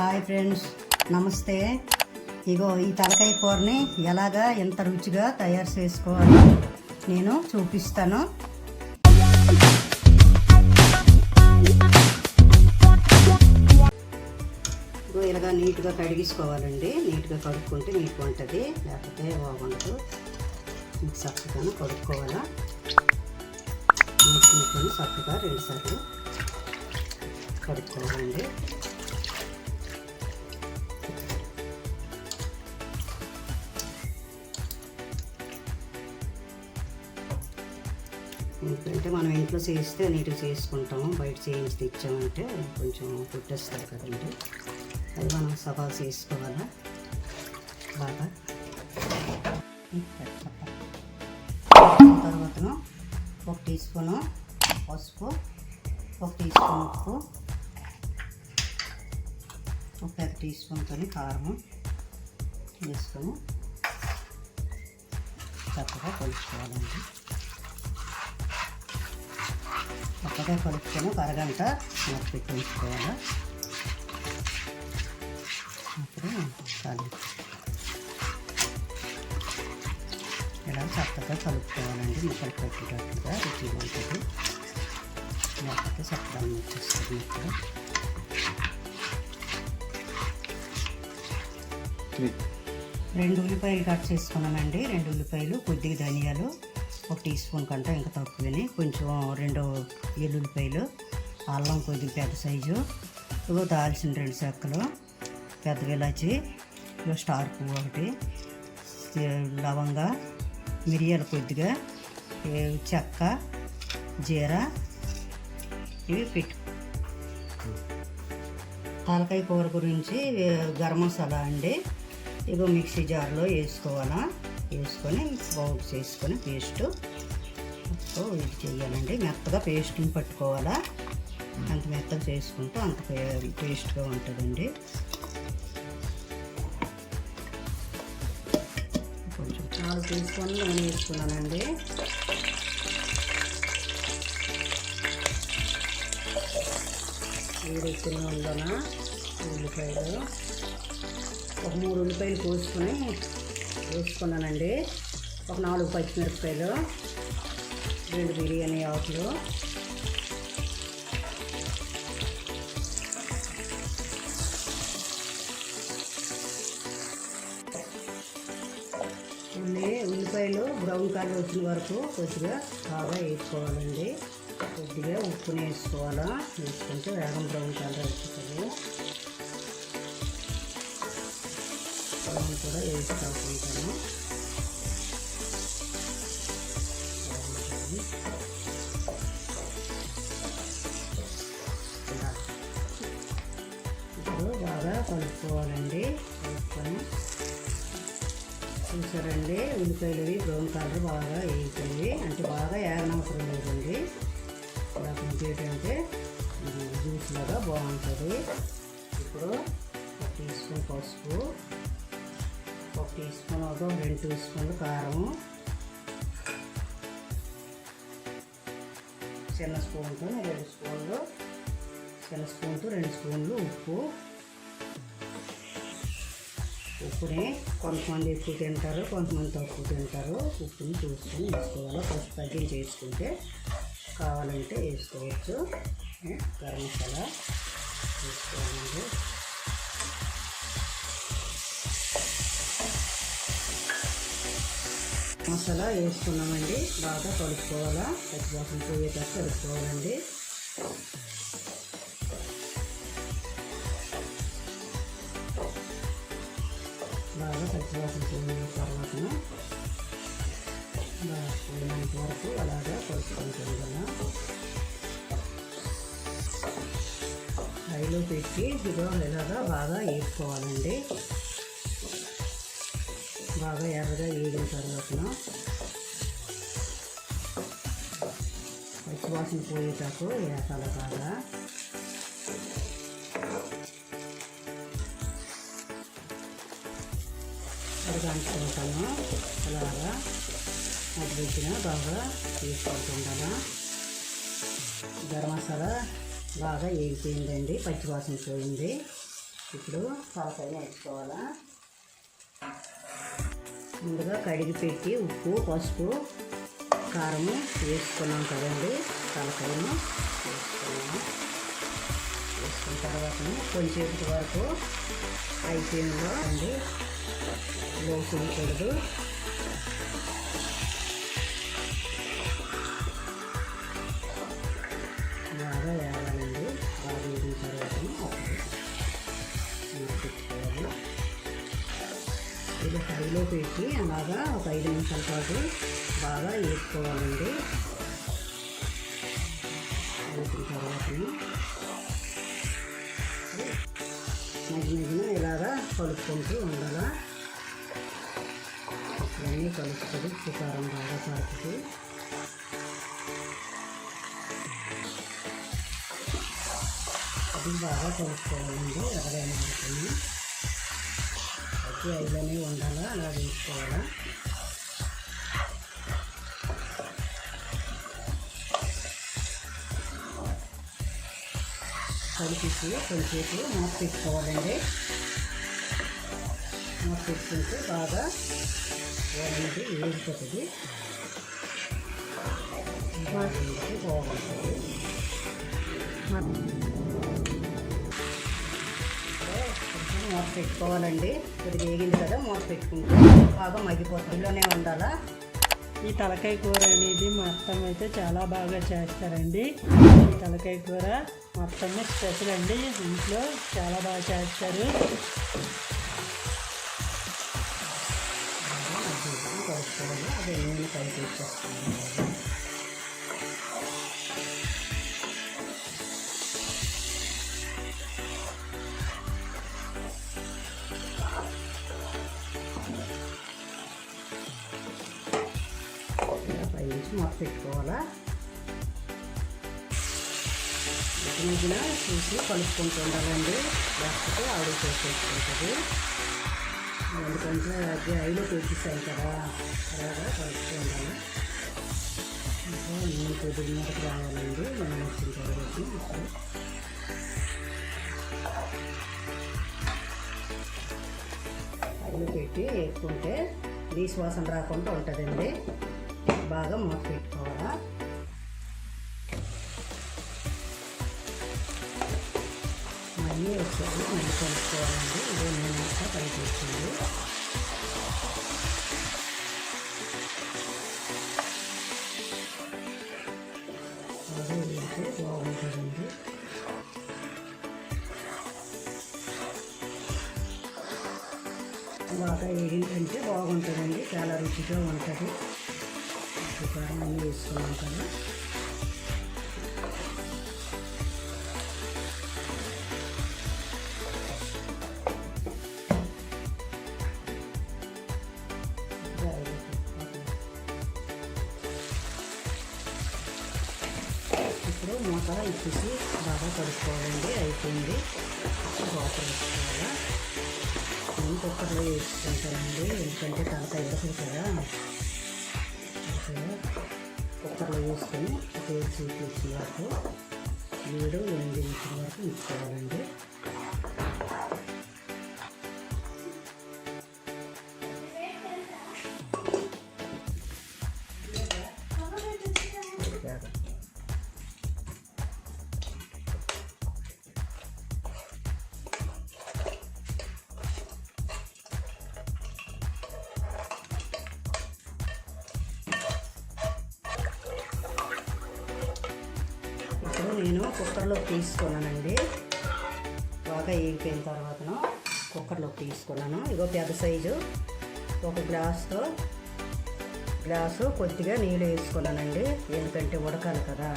Hi friends, నమస్తే. ఇగో ఈ తలకాయ కూరని ఎలాగా ఎంత రుచిగా తయారు చేసుకోవాలో నేను చూపిస్తాను. ఇలాగా నీట్గా కడిగించుకోవాలండి. నీట్గా కడుక్కుంటే నీట్గా ఉంటుంది, లేకపోతే బాగుండదు. చక్కగా కడుక్కోవాలా. నీట్కొని చక్కగా 2 సార్లు కడుక్కోవాలండి. ఎందుకంటే మనం ఇంట్లో చేస్తే నీట్గా చేసుకుంటాము, బయట చేయించి తెచ్చామంటే కొంచెం పుట్టేస్తారు కదండి. అది మనం సవాల్ చేసుకోవాలా బాగా. తర్వాతను 1 టీ స్పూను పసుపు, 1 టీ స్పూన్ ఉప్పు, 1 టీ స్పూన్తో కారం వేసుకొని చక్కగా కలుపుకోవాలండి. చక్కగా కలుపుకొని 1 అరగంట పెట్టి ఉంచుకోవాలి. అప్పుడు చాలు. ఇలా చక్కగా కలుపుకోవాలండి. ముక్కలు పెట్టేటట్టుగా రుచిగా ఉంటుంది, లేకపోతే చక్కగా వచ్చేస్తుంది. ఇక్కడ 2 ఉల్లిపాయలు కట్ చేసుకున్నానండి. 2 ఉల్లిపాయలు, కొద్దిగా ధనియాలు, 1 టీ స్పూన్ కంటే ఇంకా తక్కువని, కొంచెం 2 ఎల్లుల్లిపాయలు, అల్లం కొద్దిగా పెద్ద సైజు, ఇగో దాల్చిన 2 చెక్కలు, పెద్ద ఇలాచి, స్టార్ పువ్వు 1, లవంగ, మిరియాలు కొద్దిగా, చెక్క, జీరా, ఇవి పెట్టు. తలకాయ కూర గురించి గరం మసాలా అండి. ఇగో మిక్సీ జార్లో వేసుకోవాలా. వేసుకొని బౌల్ చేసుకొని పేస్ట్ ఇది చేయాలండి. మెత్తగా పేస్ట్ని పట్టుకోవాలా. అంత మెత్తగా చేసుకుంటే అంత పేస్ట్గా ఉంటుందండి. కొంచెం 4 టీ స్పూన్లు నూనె వేసుకున్నానండి. వేడెక్కిన నూనెలోన ఉల్లిపాయలు, 3 ఉల్లిపాయలు కోసుకొని వేసుకున్నానండి. 4 పచ్చిమిరపకాయలు, 2 బిర్యానీ ఆకులు, ఉల్లిపాయలు బ్రౌన్ కలర్ వచ్చిన వరకు కొద్దిగా బాగా వేసుకోవాలండి. కొద్దిగా ఉప్పుని వేసుకోవాలా. వేసుకుంటే వేగం బ్రౌన్ కలర్ వచ్చుతుంది. కూడా వేసుకుంటాను. ఇప్పుడు బాగా కలుపుకోవాలండి. కలుపుకొని చూసారండి, ఉల్లిపాయలు బ్రౌన్ కలర్ బాగా వేయిపోయి, అంటే బాగా ఏగనవసరం లేదండి. ఇలా ఏంటంటే జ్యూస్ లాగా బాగుంటుంది. ఇప్పుడు 1 టీ స్పూన్ పసుపు, 1 టీ స్పూన్ 2 టీ స్పూన్లు కారం, చిన్న స్పూన్తో 2 స్పూన్లు, చిన్న స్పూన్తో 2 స్పూన్లు ఉప్పు. ఉప్పుని కొంతమంది ఎక్కువ తింటారు, కొంతమంది తక్కువ తింటారు. ఉప్పుని చూసుకొని వేసుకోవాలి. పసుపు తగ్గించి వేసుకుంటే కావాలంటే వేసుకోవచ్చు. గరం మసాలా వేసుకోవాలండి. మసాలా వేసుకున్నామండి. బాగా కలుపుకోవాలా. పచ్చివాసన పోయేటట్టు కలుపుకోవాలండి. బాగా పచ్చివాసన పోయిన తర్వాత బాగా పోయినంత వరకు అలాగా కలుపుకుంటుంది కదా. హైలో పెట్టి ఇదిగో ఇలాగా బాగా వేసుకోవాలండి. బాగా ఎర్రగా వేగిన తర్వాత పచ్చివాసన పోయేటకు వేసాలి. బాగా అరగంటుకుంటాను. అలాగా అది పెట్టిన బాగా తీసుకుంటుంటాను. గరం మసాలా బాగా వేగిపోయిందండి, పచ్చివాసన పోయింది. ఇప్పుడు తలకాయ వేసుకోవాలా. ముందుగా కడిగి పెట్టి ఉప్పు పసుపు కారము వేసుకున్నాం కదండి. తలకాయను వేసుకున్నాము. వేసుకున్న తర్వాత కొంచెంసేపటి వరకు అయిపోయిందో అండి లో చేయకూడదు. బాగా వేయాలండి. బాగా వేగిన తర్వాత పెట్టుకోవాలి. ఇది హైలో పెట్టి అలాగా ఒక 5 నిమిషాల పాటు బాగా వేసుకోవాలండి. వేసిన తర్వాత మధ్య ఇలాగా కలుపుకుంటూ ఉండాలా. ఇవన్నీ కలుపుతుంది. ఉప్పు కారం బాగా పడుతుంది. అది బాగా కలుపుకోవాలండి. ఎర్రగా పడుతుంది. అయితే 5 ఉండాలా, అలా వేసుకోవాలా. కలిపేసి కొంచెంసేపు మూత పెట్టుకోవాలండి. మూత పెట్టుకుంటే బాగా అనేది వేగిపోతుంది. బాగుంటుంది. మూత పెట్టుకోవాలండి. కొద్దిగా వేగింది కదా, మూత పెట్టుకుంటే బాగా మగ్గిపోతుంది. ఇంట్లోనే ఉండాలా. ఈ తలకాయ కూర అనేది మా అత్తమ్మ అయితే చాలా బాగా చేస్తారండి. ఈ తలకాయ కూర మా అత్తమ్మ స్పెషల్ అండి. ఇంట్లో చాలా బాగా చేస్తారు. అదే నేను కలిపి ఇచ్చేస్తాను. మూత పెట్టుకోవాలా. మిగిలిన చూసి కలుపుకుంటూ ఉండాలండి. లేకపోతే ఆవిడ చేసేసుకుంటుంది. ఎందుకంటే అది ఐలో పెట్టిస్తాయి కదా, అలాగా కలుపుతూ ఉండాలి. ఇంకా నేను కొద్దిగా మీదకి రావాలండి. నేను వచ్చిన తర్వాత ఐలో పెట్టి వేసుకుంటే నీసు వాసన రాకుండా ఉంటుందండి. బాగా మూత పెట్టుకోవాలా. మళ్ళీ వచ్చేది మళ్ళీ కలుపుకోవాలండి. ఇదే నేను కలిపి వచ్చింది. అదే వేస్తే బాగుంటుందండి. బాగా వేగిందంటే బాగుంటుందండి. చాలా రుచిగా ఉంటుంది. కారం అన్నీ వేసుకున్నాం కదా. ఇప్పుడు మూత ఇచ్చేసి బాగా కలుపుకోవాలండి. అయిపోయింది. వాటర్ వేసుకోవాలా. నేను కుక్కర్లో వేసుకుంటానండి. ఎందుకంటే తలకాయ ఉడకదు కదా. కుక్కర్లో వేసుకొని 7 సీట్లు వచ్చిన వరకు 7-8 నిమిషాల వరకు ఉంచుకోవాలండి. నేను కుక్కర్లో తీసుకున్నానండి. బాగా వేగిపోయిన తర్వాత కుక్కర్లో తీసుకున్నాను. ఇగో పెద్ద సైజు ఒక గ్లాసు కొద్దిగా నీళ్ళు వేసుకున్నానండి. ఎందుకంటే ఉడకాలి కదా.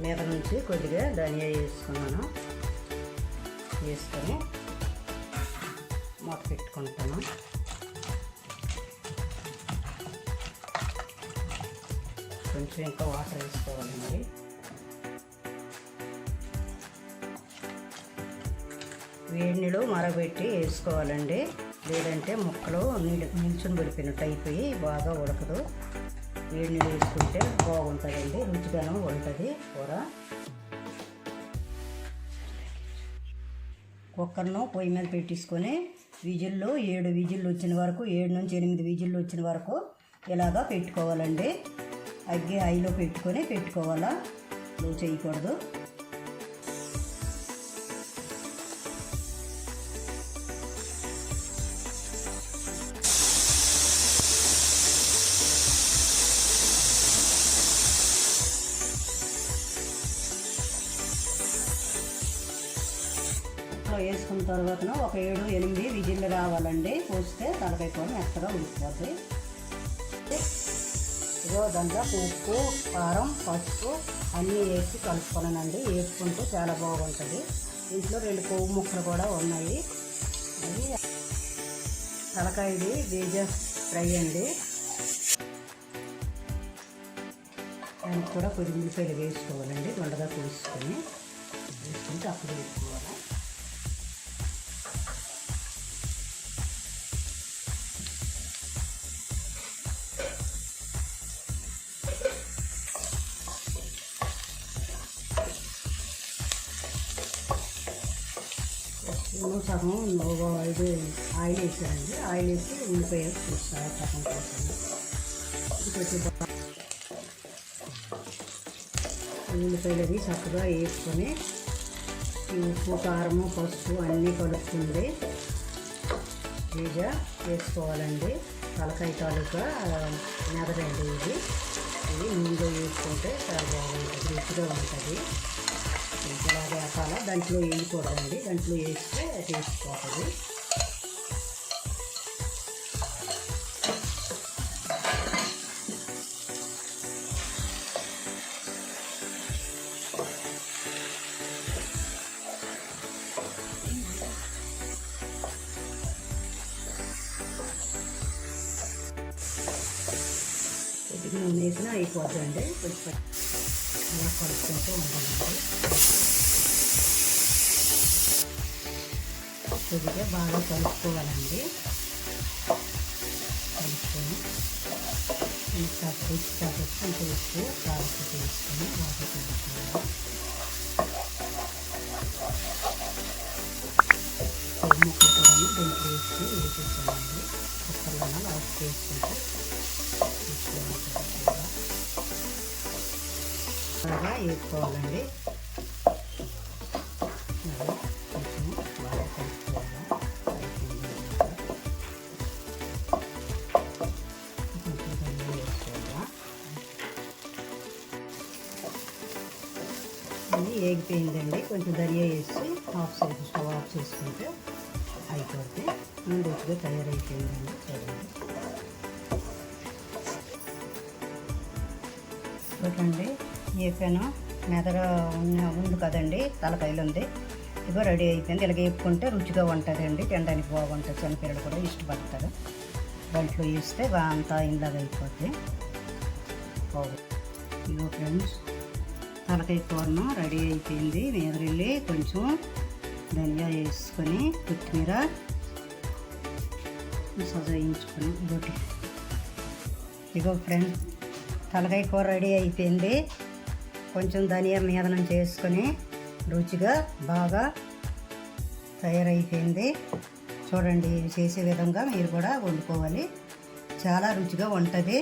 మీద నుంచి కొద్దిగా ధనియా వేసుకున్నాను. వేసుకొని మూత పెట్టుకుంటాను. కొంచెం ఇంకా వాటర్ వేసుకోవాలండి. వేడి నీళ్ళు మరగబెట్టి వేసుకోవాలండి. లేదంటే ముక్కలు నిల్చుని పడిపోయినట్టు అయిపోయి బాగా ఉడకదు. వేడి నీళ్ళు వేసుకుంటే బాగుంటుందండి. రుచిగాను ఉంటుంది కూర. కుక్కర్ను పొయ్యి మీద పెట్టేసుకొని విజిల్లు 7 విజిల్లు వచ్చిన వరకు 7 నుంచి 8 విజిల్లు వచ్చిన వరకు ఇలాగా పెట్టుకోవాలండి. అగ్గి హైలో పెట్టుకోవాలా, లో చేయకూడదు. వేసుకున్న తర్వాత ఒక 7-8 విజిల్లు రావాలండి. పోస్తే తలకాయ కూర మెత్తగా ఉడికిపోద్ది. ఇదో దాంట్లో ఉప్పు, కారం, పసుపు అన్నీ వేసి కలుపుకోనండి. వేసుకుంటే చాలా బాగుంటుంది. ఇంట్లో 2 కొవ్వు ముక్కలు కూడా ఉన్నాయి. అది తలకాయది బీజ ఫ్రై అండి. దానికి కూడా కొద్ది ఉల్లిపాయలు వేసుకోవాలండి. దొండగా వేసుకుంటే అప్పుడు వేసుకోవాలి. సగం ఇది ఆయిల్ వేసానండి. ఆయిల్ వేసి ఉల్లిపాయ సగం కోసం ఉల్లిపాయలు అవి చక్కగా వేసుకొని ఉప్పు, కారము, పసుపు అన్నీ కలుపుతుంది బీజ వేసుకోవాలండి. తలకాయ తాలూకా మెదడండి ఇది నూనెలో వేసుకుంటే చాలా బాగుంటుంది, రుచిగా ఉంటుంది. ఇలాగే వేపాల దాంట్లో వేయకూడదండి. దాంట్లో వేస్తే వేసుకోవాలి. కొద్దిగా నూనె వేసినా అయిపోతుందండి. కొంచెం అలా కలుపుకుంటూ ఉండాలండి. కొద్దిగా బాగా కలుపుకోవాలండి. కలుపుకొని రుచి కాబట్టి కొంత ఉప్పు, కారం వేసుకొని బాగా కలుపుకోవాలి. కొవ్వు ముక్కలు కూడా దీంట్లో వేసేసామండి. కుక్కర్లో లాస్ట్ వేసుకుంటే బాగా వేసుకోవాలండి. కొంచెం బాగా కలుపుకోవాలి. కొంచెం ధనియా వేసుకోవాలి. ఇది ఏగిపోయిందండి. కొంచెం ధనియా వేసి స్టవ్ ఆఫ్ చేసుకుంటే అయిపోతే రుచిగా తయారైపోయిందండి. చూడండి, వేపాను. మెదడు ఉంది కదండి, తలకాయలు ఉంది. ఇగో రెడీ అయిపోయింది. ఇలాగ వేపుకుంటే రుచిగా ఉంటుందండి. తినడానికి బాగుంటుంది. చిన్నపిల్లలు కూడా ఇష్టపడతారు. దాంట్లో వేస్తే అంతా ఇలాగ అయిపోతే ఇగో ఫ్రెండ్స్, తలకాయ కూరను రెడీ అయిపోయింది. మెదడుల్లి కొంచెం ధనియా వేసుకొని కొత్తిమీర సజాయించుకొని ఇగో ఫ్రెండ్స్, తలకాయ కూర రెడీ అయిపోయింది. కొంచెం ధనియా మీద నుంచి వేసుకొని రుచిగా బాగా తయారైపోయింది. చూడండి, చేసే విధంగా మీరు కూడా వండుకోవాలి. చాలా రుచిగా ఉంటుంది.